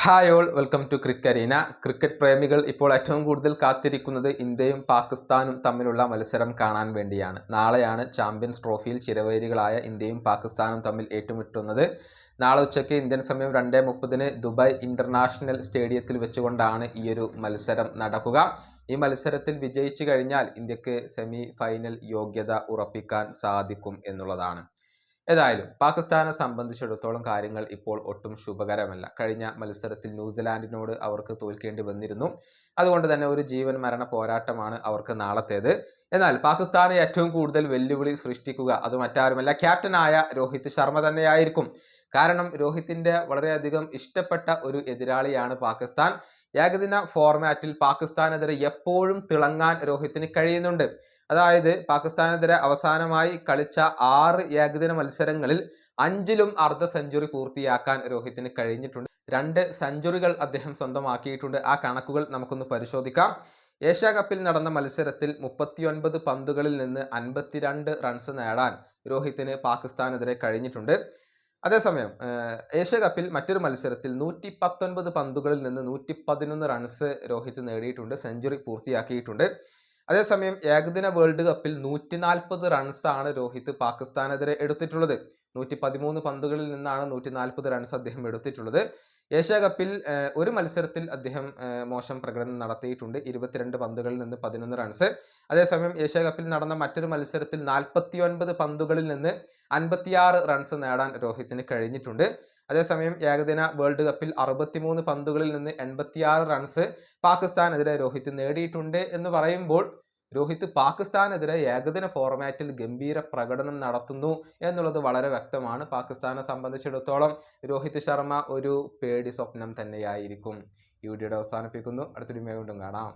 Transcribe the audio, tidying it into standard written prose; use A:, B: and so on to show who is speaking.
A: Hi all welcome to Crickarena. Cricket പ്രേമികൾ ഇപ്പോൾ ഏറ്റവും കൂടുതൽ കാത്തിരിക്കുന്നത് ഇന്ത്യയും പാകിസ്ഥാനും തമ്മിലുള്ള മത്സരം കാണാൻ വേണ്ടിയാണ്. നാളെയാണ് ചാമ്പ്യൻസ് ട്രോഫിയിൽ ചിരവൈരികളായ ഇന്ത്യയും പാകിസ്ഥാനും തമ്മിൽ ഏറ്റുമുട്ടുന്നത്. നാളെ ഉച്ചയ്ക്ക് ഇന്ത്യൻ സമയം 2:30 ദുബായ് ഇന്റർനാഷണൽ സ്റ്റേഡിയത്തിൽ വെച്ചുകൊണ്ടാണ് ഈ ഒരു മത്സരം നടക്കുക. ഈ മത്സരത്തിൽ വിജയിച്ചു കഴിഞ്ഞാൽ ഇന്ത്യക്ക് സെമി ഫൈനൽ യോഗ്യത ഉറപ്പിക്കാൻ സാധിക്കും എന്നുള്ളതാണ്. ഏതായാലും പാകിസ്ഥാനെ സംബന്ധിച്ചിടത്തോളം കാര്യങ്ങൾ ഇപ്പോൾ ഒട്ടും ശുഭകരമല്ല. കഴിഞ്ഞ മത്സരത്തിൽ ന്യൂസിലാൻഡിനോട് അവർക്ക് തോൽക്കേണ്ടി വന്നിരുന്നു. അതുകൊണ്ട് തന്നെ ഒരു ജീവൻ മരണ പോരാട്ടമാണ് അവർക്ക് നാളത്തേത്. എന്നാൽ പാകിസ്ഥാന് ഏറ്റവും കൂടുതൽ വെല്ലുവിളി സൃഷ്ടിക്കുക അത് മറ്റാരുമല്ല, ക്യാപ്റ്റനായ രോഹിത് ശർമ്മ തന്നെയായിരിക്കും. കാരണം രോഹിത്തിന്റെ വളരെയധികം ഇഷ്ടപ്പെട്ട ഒരു എതിരാളിയാണ് പാകിസ്ഥാൻ. ഏകദിന ഫോർമാറ്റിൽ പാകിസ്ഥാനെതിരെ എപ്പോഴും തിളങ്ങാൻ രോഹിത്തിന് കഴിയുന്നുണ്ട്. അതായത് പാകിസ്ഥാനെതിരെ അവസാനമായി കളിച്ച 6 ഏകദിന മത്സരങ്ങളിൽ 5ലും അർദ്ധ സെഞ്ചുറി പൂർത്തിയാക്കാൻ രോഹിത്തിന് കഴിഞ്ഞിട്ടുണ്ട്. 2 സെഞ്ചുറികൾ അദ്ദേഹം സ്വന്തമാക്കിയിട്ടുണ്ട്. ആ കണക്കുകൾ നമുക്കൊന്ന് പരിശോധിക്കാം. ഏഷ്യ കപ്പിൽ നടന്ന മത്സരത്തിൽ 39 പന്തുകളിൽ നിന്ന് 52 റൺസ് നേടാൻ രോഹിത്തിന് പാകിസ്ഥാനെതിരെ കഴിഞ്ഞിട്ടുണ്ട്. അതേസമയം ഏഷ്യ കപ്പിൽ മറ്റൊരു മത്സരത്തിൽ 119 പന്തുകളിൽ നിന്ന് 111 റൺസ് രോഹിത് നേടിയിട്ടുണ്ട്, സെഞ്ചുറി പൂർത്തിയാക്കിയിട്ടുണ്ട്. അതേസമയം ഏകദിന വേൾഡ് കപ്പിൽ 140 റൺസാണ് രോഹിത് പാകിസ്ഥാനെതിരെ എടുത്തിട്ടുള്ളത്. 113 പന്തുകളിൽ നിന്നാണ് 140 റൺസ് അദ്ദേഹം എടുത്തിട്ടുള്ളത്. ഏഷ്യ കപ്പിൽ ഒരു മത്സരത്തിൽ അദ്ദേഹം മോശം പ്രകടനം നടത്തിയിട്ടുണ്ട്, 22 പന്തുകളിൽ നിന്ന് 11 റൺസ്. അതേസമയം ഏഷ്യ കപ്പിൽ നടന്ന മറ്റൊരു മത്സരത്തിൽ 49 പന്തുകളിൽ നിന്ന് 56 റൺസ് നേടാൻ രോഹിത്തിന് കഴിഞ്ഞിട്ടുണ്ട്. അതേസമയം ഏകദിന വേൾഡ് കപ്പിൽ 63 പന്തുകളിൽ നിന്ന് 86 റൺസ് പാകിസ്ഥാനെതിരെ രോഹിത് നേടിയിട്ടുണ്ട് എന്ന് പറയുമ്പോൾ രോഹിത് പാകിസ്ഥാനെതിരെ ഏകദിന ഫോർമാറ്റിൽ ഗംഭീര പ്രകടനം നടത്തുന്നു എന്നുള്ളത് വളരെ വ്യക്തമാണ്. പാകിസ്ഥാനെ സംബന്ധിച്ചിടത്തോളം രോഹിത് ശർമ്മ ഒരു പേടി സ്വപ്നം തന്നെയായിരിക്കും. ഈ വീഡിയോയുടെ അവസാനിപ്പിക്കുന്നു. അടുത്തൊരു വീഡിയോ വീണ്ടും കാണാം.